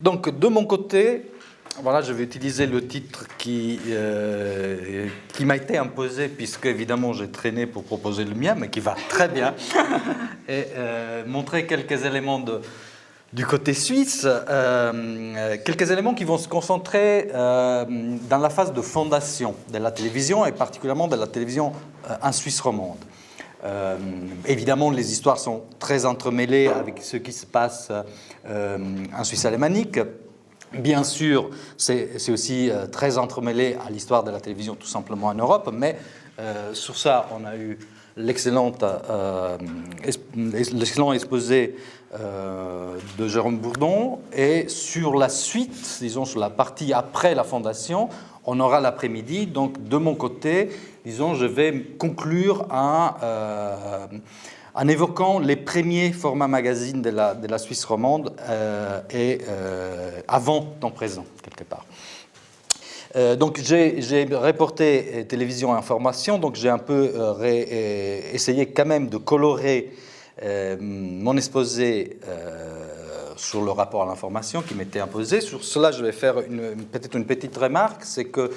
Donc, de mon côté, voilà, je vais utiliser le titre qui m'a été imposé, puisque évidemment j'ai traîné pour proposer le mien, mais qui va très bien, et montrer quelques éléments du côté suisse, quelques éléments qui vont se concentrer dans la phase de fondation de la télévision, et particulièrement de la télévision en Suisse romande. Évidemment, les histoires sont très entremêlées avec ce qui se passe en Suisse alémanique. Bien sûr, c'est aussi très entremêlé à l'histoire de la télévision tout simplement en Europe, mais sur ça, on a eu l'excellent exposé de Jérôme Bourdon, et sur la suite, disons sur la partie après la fondation, on aura l'après-midi. Donc de mon côté, disons, je vais conclure en évoquant les premiers formats magazines de la Suisse romande avant temps présent, quelque part. Donc j'ai reporté télévision et information, donc j'ai un peu essayé quand même de colorer mon exposé sur le rapport à l'information qui m'était imposé. Sur cela, je vais faire peut-être une petite remarque, c'est que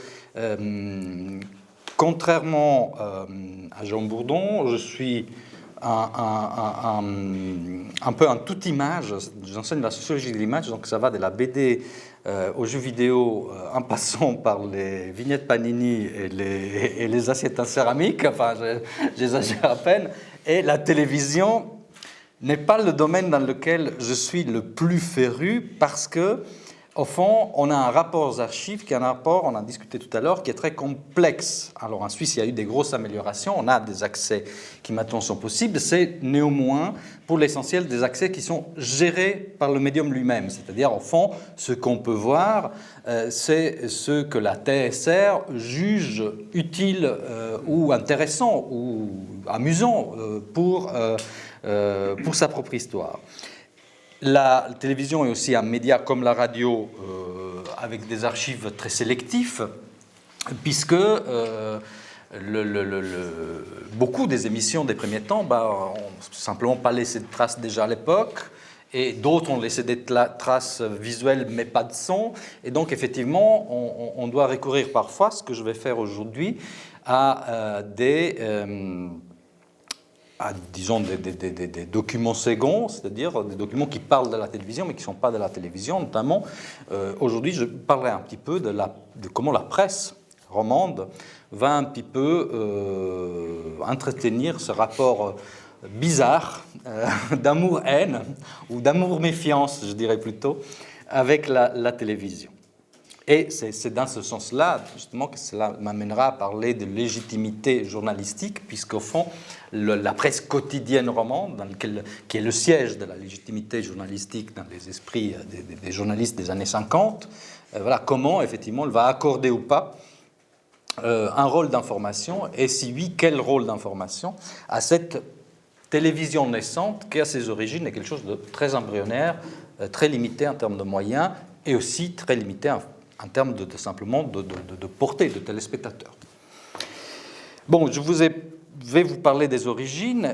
contrairement à Jean Bourdon, je suis un peu en toute image. J'enseigne la sociologie de l'image, donc ça va de la BD aux jeux vidéo, en passant par les vignettes Panini et les assiettes en céramique, enfin j'exagère à peine, et la télévision n'est pas le domaine dans lequel je suis le plus féru, parce que, au fond, on a un rapport aux archives qui est un rapport, on en a discuté tout à l'heure, qui est très complexe. Alors en Suisse, il y a eu des grosses améliorations, on a des accès qui maintenant sont possibles, c'est néanmoins, pour l'essentiel, des accès qui sont gérés par le médium lui-même. C'est-à-dire, au fond, ce qu'on peut voir, c'est ce que la TSR juge utile ou intéressant ou amusant pour sa propre histoire. La télévision est aussi un média comme la radio avec des archives très sélectifs, puisque beaucoup des émissions des premiers temps ont simplement pas laissé de traces déjà à l'époque, et d'autres ont laissé des traces visuelles mais pas de son, et donc effectivement on doit recourir parfois, ce que je vais faire aujourd'hui, à disons des documents seconds, c'est-à-dire des documents qui parlent de la télévision mais qui ne sont pas de la télévision. Notamment, aujourd'hui, je parlerai un petit peu de comment la presse romande va un petit peu entretenir ce rapport bizarre d'amour-haine, ou d'amour-méfiance, je dirais plutôt, avec la télévision. Et c'est dans ce sens-là, justement, que cela m'amènera à parler de légitimité journalistique, puisqu'au fond, la presse quotidienne romande, qui est le siège de la légitimité journalistique dans les esprits des journalistes des années 50, voilà comment, effectivement, elle va accorder ou pas un rôle d'information, et si oui, quel rôle d'information à cette télévision naissante qui, à ses origines, est quelque chose de très embryonnaire, très limité en termes de moyens, et aussi très limité en termes simplement de portée de téléspectateurs. Bon, vais vous parler des origines.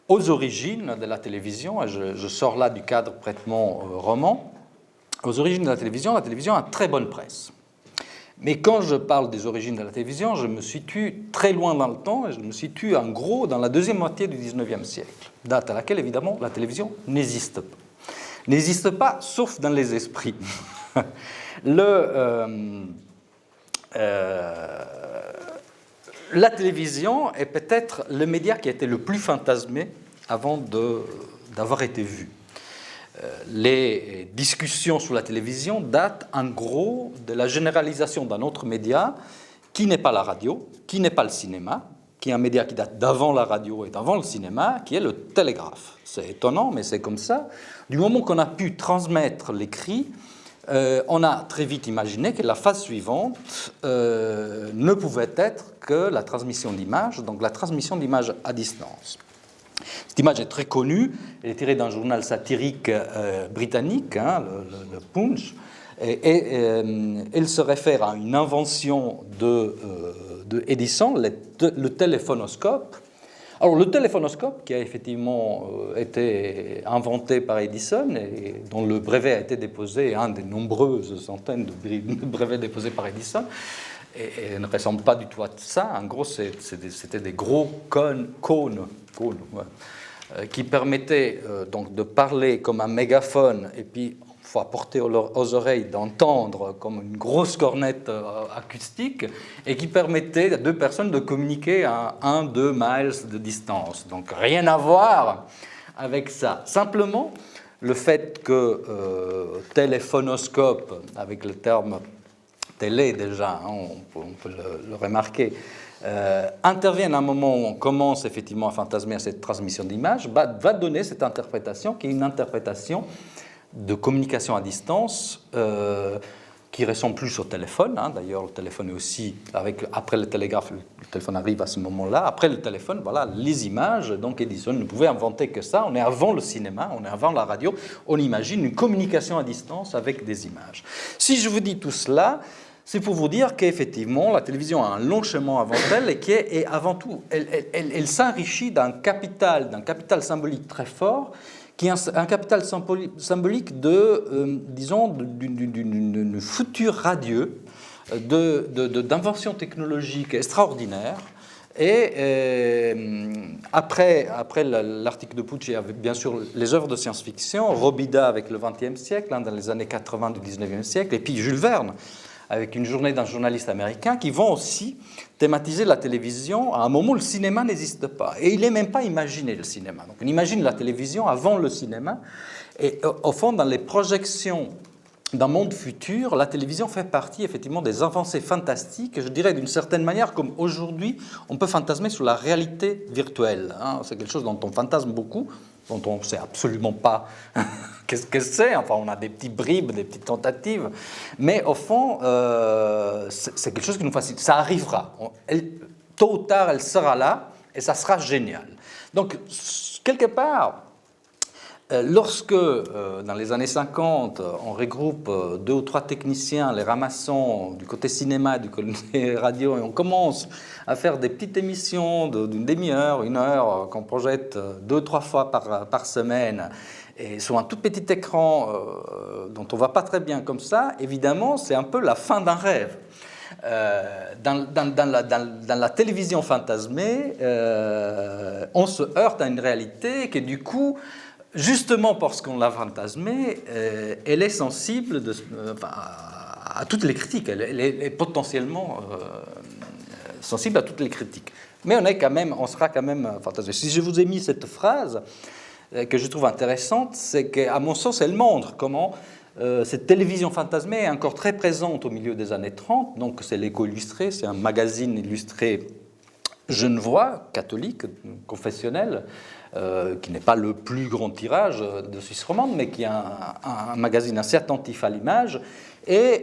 Aux origines de la télévision, et je sors là du cadre prêtement roman. Aux origines de la télévision a une très bonne presse. Mais quand je parle des origines de la télévision, je me situe très loin dans le temps, et je me situe en gros dans la deuxième moitié du XIXe siècle, date à laquelle évidemment la télévision n'existe pas. N'existe pas, sauf dans les esprits. La télévision est peut-être le média qui a été le plus fantasmé avant d'avoir été vu. Les discussions sur la télévision datent en gros de la généralisation d'un autre média qui n'est pas la radio, qui n'est pas le cinéma, qui est un média qui date d'avant la radio et d'avant le cinéma, qui est le télégraphe. C'est étonnant, mais c'est comme ça. Du moment qu'on a pu transmettre l'écrit, on a très vite imaginé que la phase suivante ne pouvait être que la transmission d'images, donc la transmission d'images à distance. Cette image est très connue, elle est tirée d'un journal satirique britannique, le Punch, et elle se réfère à une invention de Edison, le téléphonoscope, Alors le téléphonoscope, qui a effectivement été inventé par Edison et dont le brevet a été déposé, un des nombreuses centaines de brevets déposés par Edison, et ne ressemble pas du tout à ça. En gros, c'était des gros cônes ouais, qui permettaient donc de parler comme un mégaphone et puis faut apporter aux oreilles d'entendre comme une grosse cornette acoustique et qui permettait à deux personnes de communiquer à 1-2 miles de distance. Donc rien à voir avec ça. Simplement, le fait que téléphonoscope, avec le terme télé déjà, hein, on peut le remarquer, intervienne à un moment où on commence effectivement à fantasmer à cette transmission d'images, va donner cette interprétation qui est une interprétation de communication à distance qui ressemble plus au téléphone. Hein. D'ailleurs, le téléphone est aussi, après le télégraphe, le téléphone arrive à ce moment-là. Après le téléphone, voilà, les images. Donc Edison ne pouvait inventer que ça. On est avant le cinéma, on est avant la radio. On imagine une communication à distance avec des images. Si je vous dis tout cela, c'est pour vous dire qu'effectivement, la télévision a un long chemin avant elle et avant tout, elle s'enrichit d'un capital symbolique très fort, qui est un capital symbolique disons, d'une future radieux, d'inventions technologiques extraordinaires. Et après l'article de Pucci, il y avait bien sûr les œuvres de science-fiction, Robida avec le XXe siècle, hein, dans les années 80 du XIXe siècle, et puis Jules Verne, avec Une journée d'un journaliste américain, qui vont aussi thématiser la télévision à un moment où le cinéma n'existe pas. Et il n'est même pas imaginé, le cinéma. Donc on imagine la télévision avant le cinéma. Et au fond, dans les projections d'un monde futur, la télévision fait partie effectivement des avancées fantastiques, je dirais d'une certaine manière, comme aujourd'hui, on peut fantasmer sur la réalité virtuelle. Hein. C'est quelque chose dont on fantasme beaucoup, dont on ne sait absolument pas qu'est-ce que c'est. Enfin, on a des petits bribes, des petites tentatives. Mais au fond, c'est quelque chose qui nous fascine. Ça arrivera. Tôt ou tard, elle sera là et ça sera génial. Donc, quelque part, lorsque, dans les années 50, on regroupe 2 ou 3 techniciens, les ramassons du côté cinéma, du côté radio, et on commence à faire des petites émissions d'une demi-heure, 1 heure, qu'on projette 2 ou 3 fois par semaine, et sur un tout petit écran dont on ne voit pas très bien comme ça, évidemment, c'est un peu la fin d'un rêve. Dans la télévision fantasmée, on se heurte à une réalité qui, du coup, justement parce qu'on l'a fantasmée, elle est sensible à toutes les critiques. Elle est potentiellement sensible à toutes les critiques. Mais on sera quand même fantasmé. Si je vous ai mis cette phrase que je trouve intéressante, c'est qu'à mon sens, elle montre comment cette télévision fantasmée est encore très présente au milieu des années 30. Donc c'est l'Écho illustré, c'est un magazine illustré genevois, catholique, confessionnel, qui n'est pas le plus grand tirage de Suisse romande, mais qui est un magazine assez attentif à l'image. Et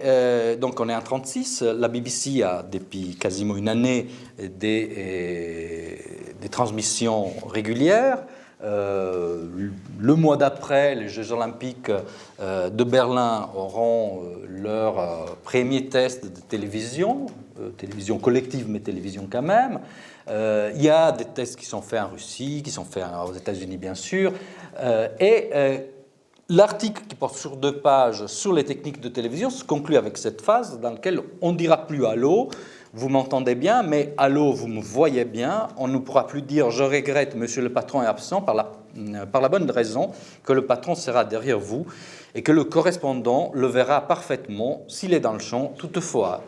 donc on est en 1936, la BBC a depuis quasiment une année des transmissions régulières. Le mois d'après, les Jeux olympiques de Berlin auront leur premier test de télévision collective, mais télévision quand même. Il y a des tests qui sont faits en Russie, qui sont faits aux États-Unis, bien sûr. L'article qui porte sur 2 pages sur les techniques de télévision se conclut avec cette phase dans laquelle on ne dira plus « allô », vous m'entendez bien, mais « allô, vous me voyez bien », on ne pourra plus dire « je regrette, monsieur le patron est absent » par la bonne raison que le patron sera derrière vous et que le correspondant le verra parfaitement s'il est dans le champ. Toutefois,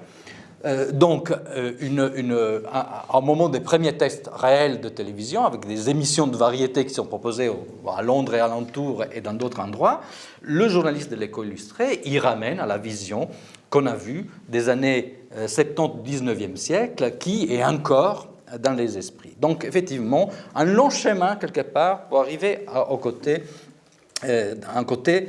donc, à un moment des premiers tests réels de télévision, avec des émissions de variété qui sont proposées à Londres et alentours et dans d'autres endroits, le journaliste de l'Écho illustré y ramène à la vision qu'on a vue des années 70 du 19e siècle, qui est encore dans les esprits. Donc, effectivement, un long chemin, quelque part, pour arriver au côté un côté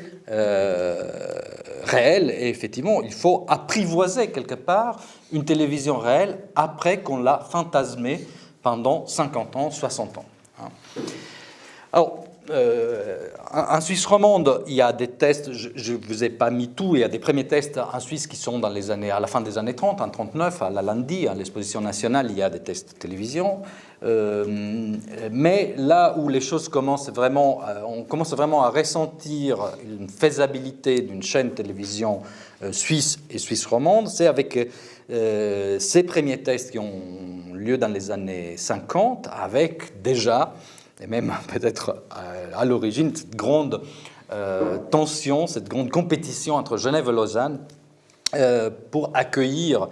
réel, et effectivement, il faut apprivoiser quelque part une télévision réelle après qu'on l'a fantasmée pendant 50 ans, 60 ans. Alors, en Suisse romande, il y a des tests, je ne vous ai pas mis tout, il y a des premiers tests en Suisse qui sont à la fin des années 30, en 39, à la Landi, à l'exposition nationale, il y a des tests de télévision. Mais là où les choses commencent vraiment, on commence vraiment à ressentir une faisabilité d'une chaîne de télévision suisse et suisse romande, c'est avec ces premiers tests qui ont lieu dans les années 50, avec déjà, et même peut-être à l'origine, cette grande tension, cette grande compétition entre Genève et Lausanne pour accueillir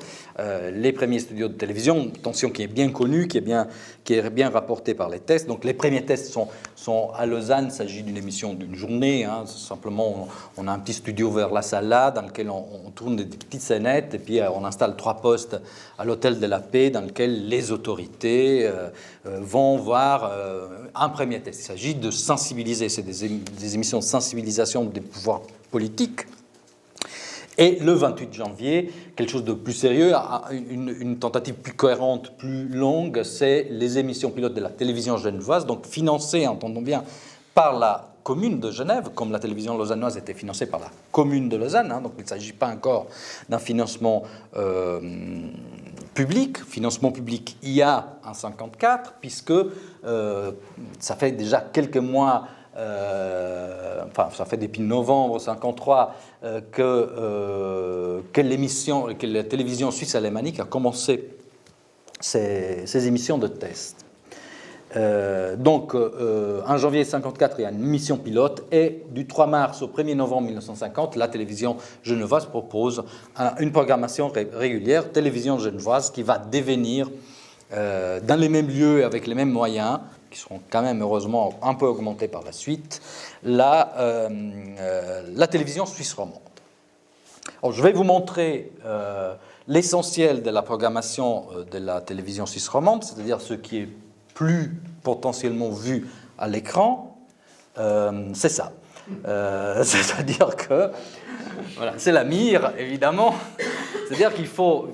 les premiers studios de télévision, tension qui est bien connue, qui est bien rapportée par les tests. Donc les premiers tests sont à Lausanne, il s'agit d'une émission d'une journée, hein. Simplement on a un petit studio vers la salle là, dans lequel on tourne des petites scénettes, et puis on installe 3 postes à l'Hôtel de la Paix, dans lequel les autorités vont voir un premier test. Il s'agit de sensibiliser, c'est des émissions de sensibilisation des pouvoirs politiques. Et le 28 janvier, quelque chose de plus sérieux, une tentative plus cohérente, plus longue, c'est les émissions pilotes de la télévision genevoise, donc financées, entendons bien, par la commune de Genève, comme la télévision lausannoise était financée par la commune de Lausanne, hein, donc il ne s'agit pas encore d'un financement public. Financement public il y a en 1954, puisque ça fait déjà quelques mois, ça fait depuis novembre 1953 que la télévision suisse alémanique a commencé ces émissions de test. Donc, en janvier 1954, il y a une mission pilote, et du 3 mars au 1er novembre 1950, la télévision genevoise propose une programmation régulière, télévision genevoise, qui va devenir, dans les mêmes lieux et avec les mêmes moyens, qui seront quand même heureusement un peu augmentés par la suite, la télévision suisse romande. Alors, je vais vous montrer l'essentiel de la programmation de la télévision suisse romande, c'est-à-dire ce qui est plus potentiellement vu à l'écran, c'est ça. C'est-à-dire que, voilà, c'est la mire, évidemment. C'est-à-dire qu'il ne faut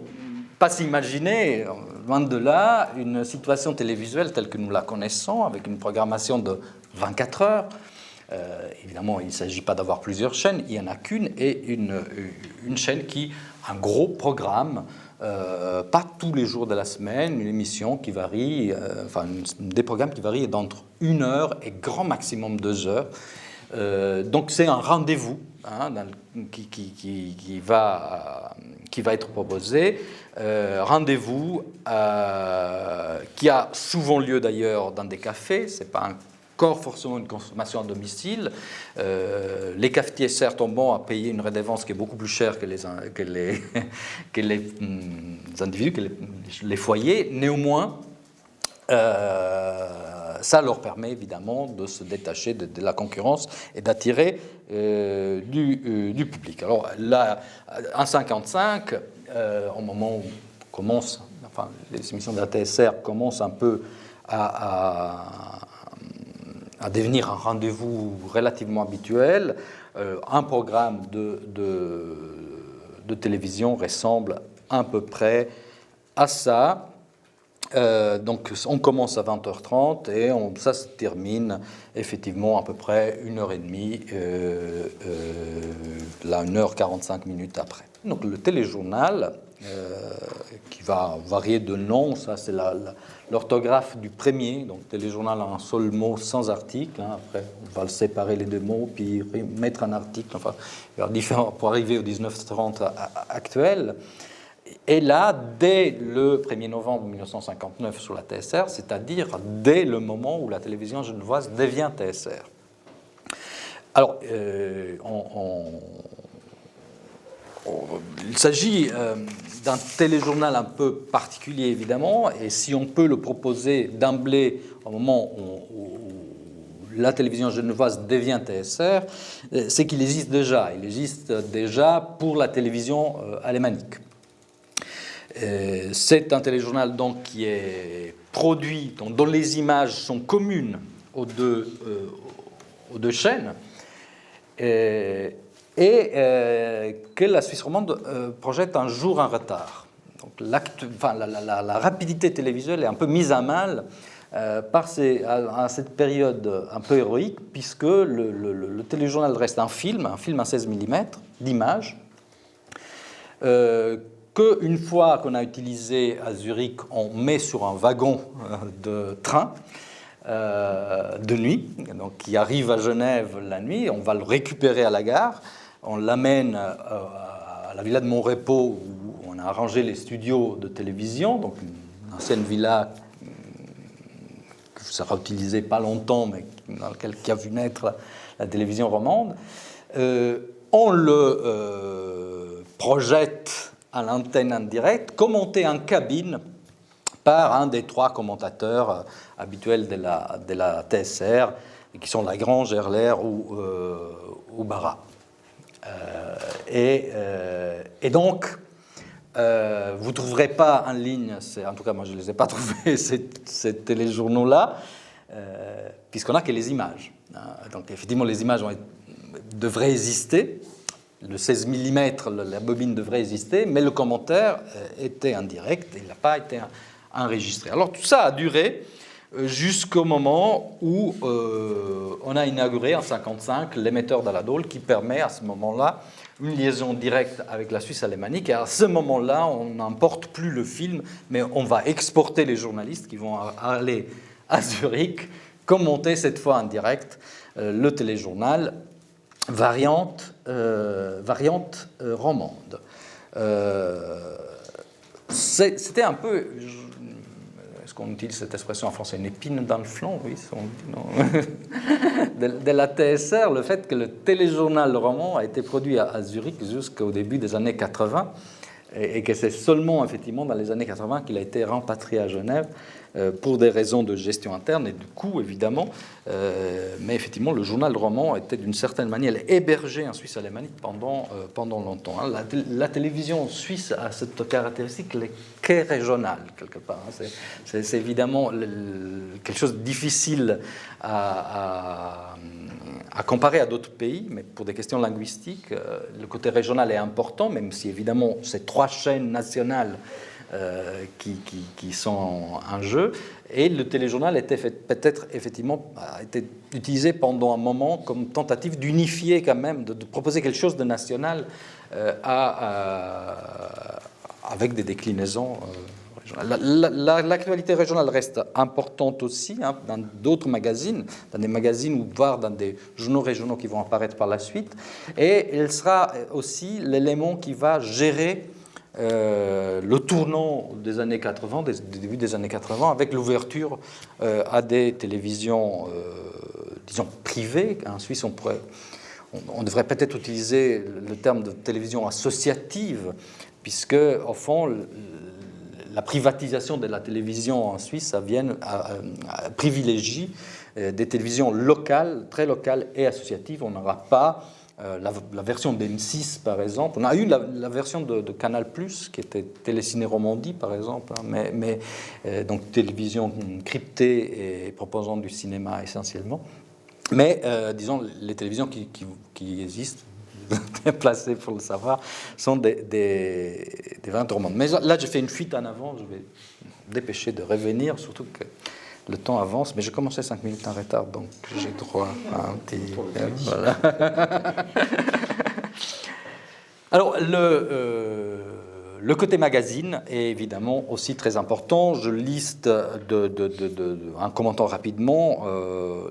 pas s'imaginer, loin de là, une situation télévisuelle telle que nous la connaissons, avec une programmation de 24 heures. Évidemment, il ne s'agit pas d'avoir plusieurs chaînes, il n'y en a qu'une, et une chaîne qui a un gros programme, pas tous les jours de la semaine, une émission qui varie, des programmes qui varient d'entre 1 heure et grand maximum 2 heures. Donc c'est un rendez-vous, hein, qui va être proposé, rendez-vous qui a souvent lieu d'ailleurs dans des cafés, c'est pas encore forcément une consommation à domicile. Les cafetiers, certes, ont bon à payer une redevance qui est beaucoup plus chère que les individus, que les foyers. Néanmoins, ça leur permet évidemment de se détacher de la concurrence et d'attirer du public. Alors là, en 1955, au moment où les émissions de la TSR commencent un peu à devenir un rendez-vous relativement habituel, un programme de télévision ressemble à peu près à ça. Donc on commence à 20h30 et ça se termine effectivement à peu près 1h30, là 1h45 après. Donc le téléjournal, qui va varier de nom, ça c'est l'orthographe du premier, donc téléjournal en un seul mot sans article, hein. Après on va le séparer les 2 mots puis mettre un article, enfin il y aura différents pour arriver au 1930 actuel. Et là, dès le 1er novembre 1959 sur la TSR, c'est-à-dire dès le moment où la télévision genevoise devient TSR. Alors, il s'agit d'un téléjournal un peu particulier, évidemment, et si on peut le proposer d'emblée au moment où la télévision genevoise devient TSR, c'est qu'il existe déjà. Il existe déjà pour la télévision alémanique. C'est un téléjournal donc qui est produit, dont les images sont communes aux deux chaînes, et que la Suisse romande projette un jour en retard. Donc la rapidité télévisuelle est un peu mise à mal à cette période un peu héroïque, puisque le téléjournal reste un film à 16 mm d'image, qu'une fois qu'on a utilisé à Zurich, on met sur un wagon de train de nuit, donc qui arrive à Genève la nuit, on va le récupérer à la gare, on l'amène à la villa de Montrepos où on a arrangé les studios de télévision, donc une ancienne villa qui sera utilisée pas longtemps, mais dans laquelle qui a vu naître la télévision romande. On le projette à l'antenne en direct, commenté en cabine par un des 3 commentateurs habituels de la TSR, qui sont Lagrange, Herler ou Barra. Et donc, vous ne trouverez pas en ligne, en tout cas moi je ne les ai pas trouvés, ces téléjournaux-là, puisqu'on n'a que les images. Donc effectivement les images devraient exister, le 16 mm, la bobine devrait exister, mais le commentaire était en direct et il n'a pas été enregistré. Alors tout ça a duré jusqu'au moment où on a inauguré en 1955 l'émetteur d'Aladol qui permet à ce moment-là une liaison directe avec la Suisse alémanique. Et à ce moment-là, on n'importe plus le film, mais on va exporter les journalistes qui vont aller à Zurich, commenter cette fois en direct le téléjournal variante romande. C'était un peu... Est-ce qu'on utilise cette expression en français? Une épine dans le flanc, oui. De la TSR, le fait que le téléjournal roman a été produit à Zurich jusqu'au début des années 80 et que c'est seulement effectivement dans les années 80 qu'il a été rapatrié à Genève pour des raisons de gestion interne et du coût évidemment, mais effectivement le journal roman était d'une certaine manière hébergé en Suisse alémanique pendant longtemps. La télévision suisse a cette caractéristique qu'est régionale quelque part. C'est évidemment quelque chose de difficile à comparer à d'autres pays, mais pour des questions linguistiques, le côté régional est important, même si évidemment ces 3 chaînes nationales qui sont en jeu. Et le téléjournal était peut-être effectivement a été utilisé pendant un moment comme tentative d'unifier quand même, de proposer quelque chose de national avec des déclinaisons régionales. L'actualité régionale reste importante aussi dans d'autres magazines, dans des magazines ou voire dans des journaux régionaux qui vont apparaître par la suite. Et elle sera aussi l'élément qui va gérer le tournant des années 80, des débuts des années 80, avec l'ouverture à des télévisions, disons, privées. En Suisse, on devrait peut-être utiliser le terme de télévision associative, puisque, au fond, la privatisation de la télévision en Suisse, ça vient à privilégier des télévisions locales, très locales et associatives. On n'aura pas la version d'M6, par exemple. On a eu la version de Canal+, qui était Téléciné Romandie, par exemple, mais donc télévision cryptée et proposant du cinéma essentiellement. Mais, disons, les télévisions qui existent, placées pour le savoir, sont des variantes romandes. Mais là, j'ai fait une fuite en avant, je vais me dépêcher de revenir, surtout que le temps avance, mais j'ai commencé 5 minutes en retard, donc j'ai droit à un petit... Voilà. Alors, le côté magazine est évidemment aussi très important. Je liste, en commentant rapidement,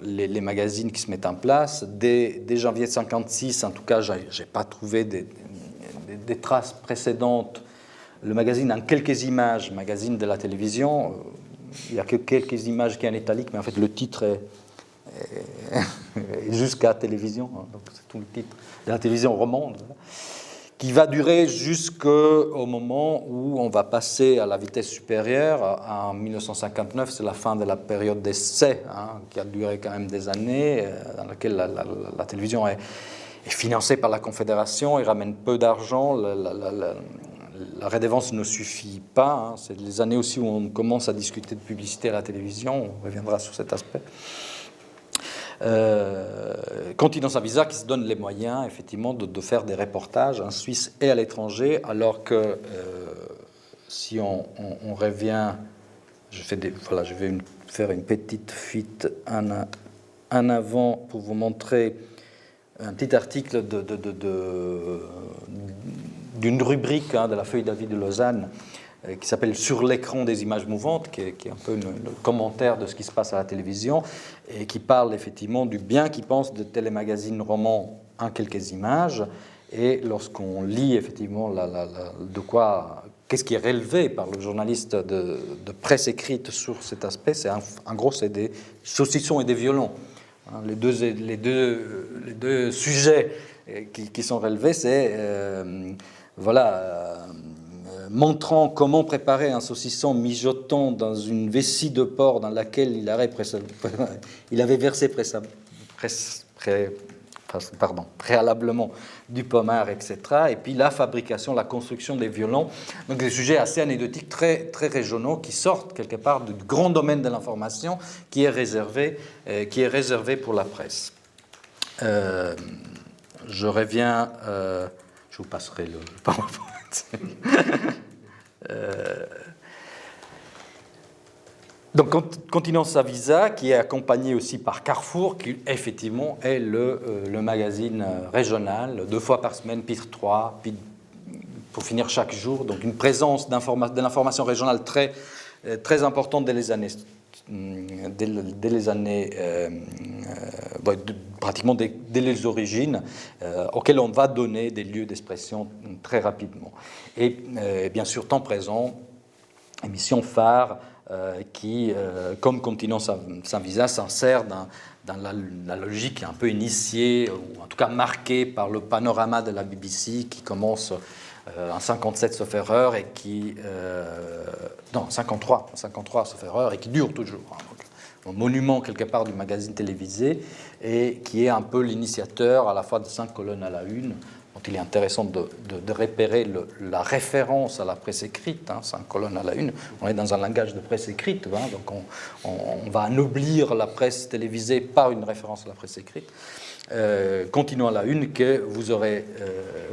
les magazines qui se mettent en place. Dès janvier 1956, en tout cas, je n'ai pas trouvé des traces précédentes. Le magazine en quelques images, magazine de la télévision... Il n'y a que quelques images qui sont en italique, mais en fait le titre est jusqu'à télévision, donc c'est tout le titre de la télévision romande, qui va durer jusqu'au moment où on va passer à la vitesse supérieure. En 1959, c'est la fin de la période d'essai, qui a duré quand même des années, dans laquelle la télévision est financée par la Confédération et ramène peu d'argent. La redevance ne suffit pas. C'est les années aussi où on commence à discuter de publicité à la télévision. On reviendra sur cet aspect. Continence Avisa qui se donne les moyens, effectivement, de faire des reportages en Suisse et à l'étranger, alors que si on revient... Je fais faire une petite fuite en avant pour vous montrer un petit article d'une rubrique de la feuille d'avis de Lausanne qui s'appelle « Sur l'écran des images mouvantes », qui est un peu le commentaire de ce qui se passe à la télévision, et qui parle effectivement du bien qu'ils pensent de télémagazines romans en quelques images. Et lorsqu'on lit effectivement de quoi, qu'est-ce qui est relevé par le journaliste de presse écrite sur cet aspect, c'est en gros c'est des saucissons et des violons. Les deux sujets qui sont relevés, c'est montrant comment préparer un saucisson mijotant dans une vessie de porc dans laquelle il avait versé préalablement du pommard, etc. Et puis la fabrication, la construction des violons. Donc des sujets assez anecdotiques, très, très régionaux, qui sortent quelque part du grand domaine de l'information qui est réservé pour la presse. Je reviens, je vous passerai le PowerPoint. Donc, Continent Savisa, qui est accompagné aussi par Carrefour, qui effectivement est le magazine régional, 2 fois par semaine, Pitre 3, puis pour finir chaque jour. Donc, une présence de l'information régionale très, très importante dès les années pratiquement dès les origines, auxquelles on va donner des lieux d'expression très rapidement. Et bien sûr, temps présent, émission phare, qui, comme Continent Savisa, s'insère dans la logique un peu initiée, ou en tout cas marquée par le panorama de la BBC, qui commence en 57 sauf erreur, et qui... non, 53 sauf erreur, et qui dure toujours. Hein, donc, un monument quelque part du magazine télévisé, et qui est un peu l'initiateur à la fois de 5 colonnes à la une, dont il est intéressant de repérer la référence à la presse écrite, 5 colonnes à la une. On est dans un langage de presse écrite, donc on va anoblir la presse télévisée par une référence à la presse écrite. Continuons à la une, que vous aurez,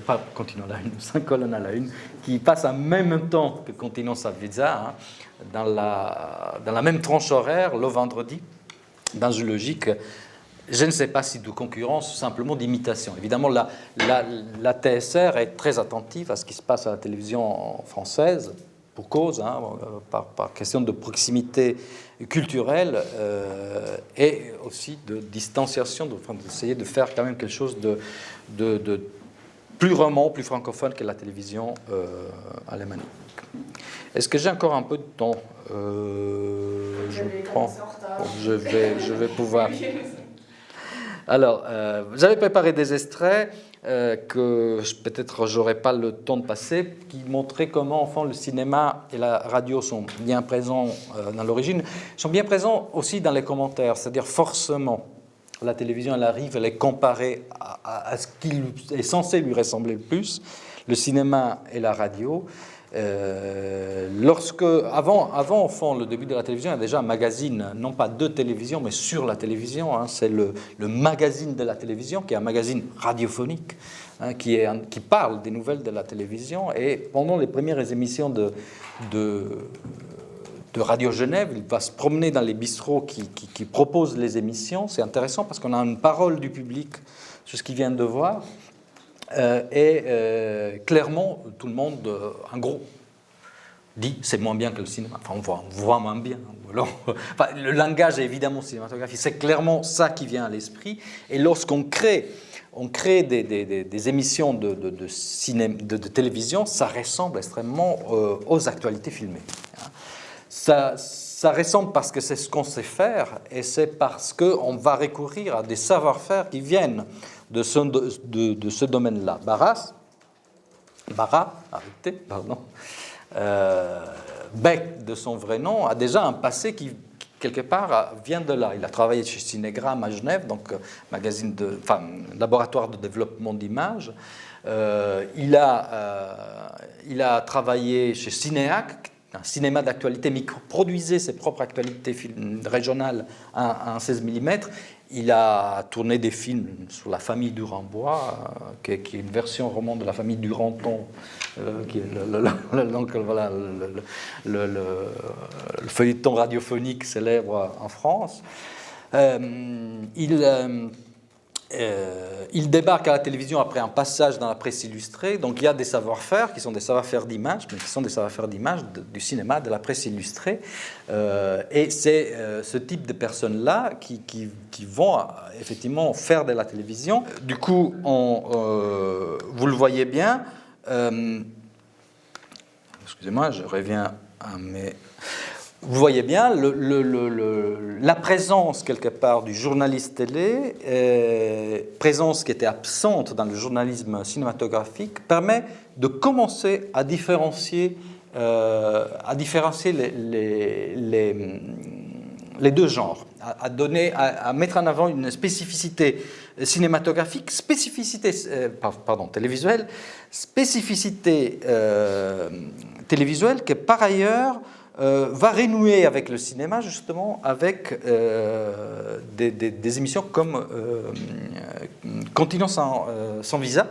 pas continuons à la une, 5 colonnes à la une, qui passe en même temps que Continent Savisa, dans la même tranche horaire, le vendredi, dans une logique, je ne sais pas si de concurrence ou simplement d'imitation. Évidemment, la TSR est très attentive à ce qui se passe à la télévision française, pour cause, par question de proximité culturelle et aussi de distanciation, d'essayer de faire quand même quelque chose de plus roman, plus francophone que la télévision alémanique. Est-ce que j'ai encore un peu de temps? Je vais pouvoir... Alors, j'avais préparé des extraits que peut-être j'aurais pas le temps de passer, qui montraient comment, enfin, le cinéma et la radio sont bien présents dans l'origine, sont bien présents aussi dans les commentaires, c'est-à-dire forcément, la télévision, elle arrive, elle est comparée à ce qui est censé lui ressembler le plus, le cinéma et la radio. Avant, au fond, le début de la télévision, il y a déjà un magazine, non pas de télévision, mais sur la télévision. C'est le magazine de la télévision, qui est un magazine radiophonique, qui parle des nouvelles de la télévision. Et pendant les premières émissions de Radio Genève, il va se promener dans les bistrots qui proposent les émissions. C'est intéressant parce qu'on a une parole du public sur ce qu'il vient de voir. Clairement, tout le monde, en gros, dit c'est moins bien que le cinéma. Enfin, on voit moins bien. Enfin, le langage est évidemment cinématographique. C'est clairement ça qui vient à l'esprit. Et lorsqu'on crée des émissions de télévision, ça ressemble extrêmement aux actualités filmées. Ça ressemble parce que c'est ce qu'on sait faire, et c'est parce qu'on va recourir à des savoir-faire qui viennent de ce domaine-là. Beck, de son vrai nom, a déjà un passé qui, quelque part, vient de là. Il a travaillé chez Cinégramme à Genève, donc laboratoire de développement d'images. Il a travaillé chez Cinéac, un cinéma d'actualité, mais qui produisait ses propres actualités régionales en 16 mm. Il a tourné des films sur la famille Durand-Bois, qui est une version roman de la famille Duranton, qui est donc, voilà, le feuilleton radiophonique célèbre en France. Il débarque à la télévision après un passage dans la presse illustrée, donc il y a des savoir-faire qui sont des savoir-faire d'image, mais qui sont des savoir-faire d'image du cinéma, de la presse illustrée, et c'est ce type de personnes-là qui vont effectivement faire de la télévision. Du coup, vous le voyez bien, excusez-moi, je reviens à mes... Vous voyez bien, la présence quelque part du journaliste télé, présence qui était absente dans le journalisme cinématographique, permet de commencer à différencier les deux genres, à mettre en avant une spécificité cinématographique, télévisuelle, spécificité télévisuelle qui par ailleurs va renouer avec le cinéma, justement, avec des émissions comme Continent sans visa,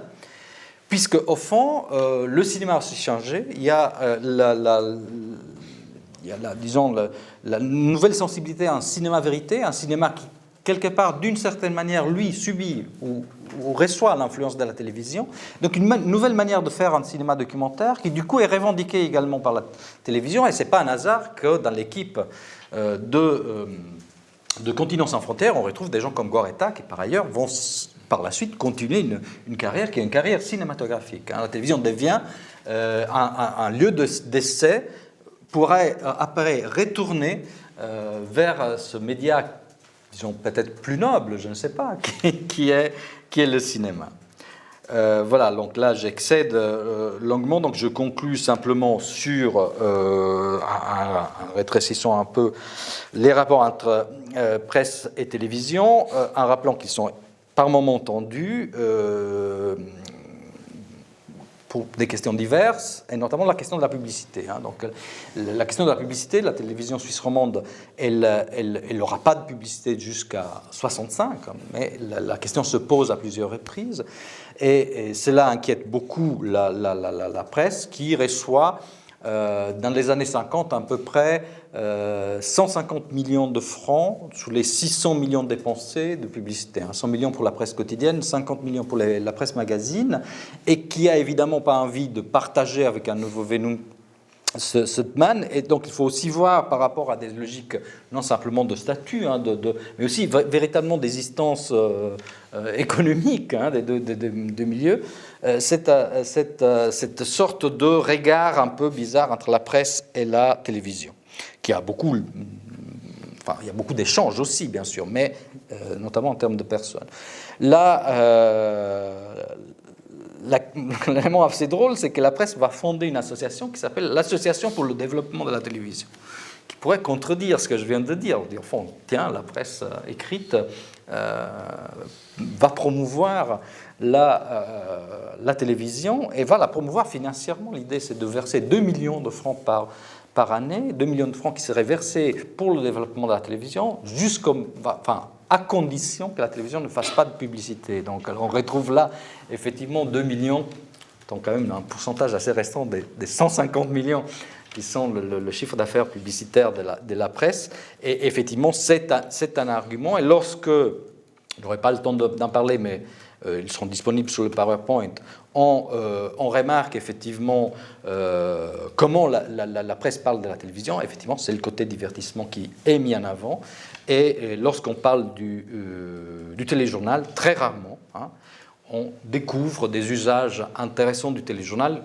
puisque, au fond, le cinéma a aussi changé. Il y a disons, la nouvelle sensibilité à un cinéma vérité, un cinéma qui, quelque part, d'une certaine manière, lui, subit ou reçoit l'influence de la télévision. Donc une nouvelle manière de faire un cinéma documentaire qui, du coup, est revendiquée également par la télévision. Et ce n'est pas un hasard que dans l'équipe de Continent sans frontières, on retrouve des gens comme Guaretta qui, par ailleurs, vont par la suite continuer une carrière qui est une carrière cinématographique. La télévision devient un lieu d'essai pour après retourner vers ce média, disons peut-être plus noble, je ne sais pas, qui est le cinéma. Voilà, donc là j'excède longuement, donc je conclus simplement sur, en rétrécissant un peu les rapports entre presse et télévision, en rappelant qu'ils sont par moments tendus, pour des questions diverses, et notamment la question de la publicité. Donc, la question de la publicité, la télévision suisse romande, elle n'aura pas de publicité jusqu'à 65, mais la question se pose à plusieurs reprises, et cela inquiète beaucoup la presse, qui reçoit, dans les années 50, à peu près 150 millions de francs sur les 600 millions dépensés de publicité. 100 millions pour la presse quotidienne, 50 millions pour la presse magazine, et qui a évidemment pas envie de partager avec un nouveau venu ce man. Et donc il faut aussi voir par rapport à des logiques non simplement de statut, mais aussi véritablement des instances économiques des deux milieux, cette sorte de regard un peu bizarre entre la presse et la télévision, qui a beaucoup... Enfin, il y a beaucoup d'échanges aussi, bien sûr, mais notamment en termes de personnes. Là, l'élément assez drôle, c'est que la presse va fonder une association qui s'appelle l'Association pour le développement de la télévision, qui pourrait contredire ce que je viens de dire. Au fond, tiens, la presse écrite va promouvoir la télévision et va la promouvoir financièrement. L'idée, c'est de verser 2 millions de francs par année, 2 millions de francs qui seraient versés pour le développement de la télévision, à condition que la télévision ne fasse pas de publicité. Donc on retrouve là effectivement 2 millions, donc quand même un pourcentage assez restreint des 150 millions qui sont le chiffre d'affaires publicitaire de la presse. Et effectivement, c'est un argument. Et lorsque, je n'aurai pas le temps d'en parler, mais ils seront disponibles sur le PowerPoint, on remarque effectivement comment la presse parle de la télévision. Effectivement, c'est le côté divertissement qui est mis en avant. Et lorsqu'on parle du téléjournal, très rarement, on découvre des usages intéressants du téléjournal,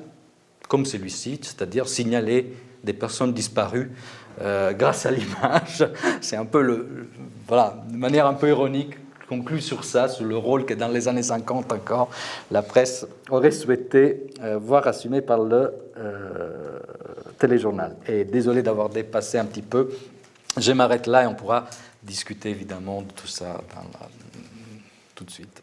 comme celui-ci, c'est-à-dire signaler des personnes disparues grâce à l'image. C'est un peu de manière un peu ironique, conclut sur ça, sur le rôle que dans les années 50 encore, la presse aurait souhaité voir assumé par le téléjournal. Et désolé d'avoir dépassé un petit peu, je m'arrête là et on pourra discuter évidemment de tout ça tout de suite.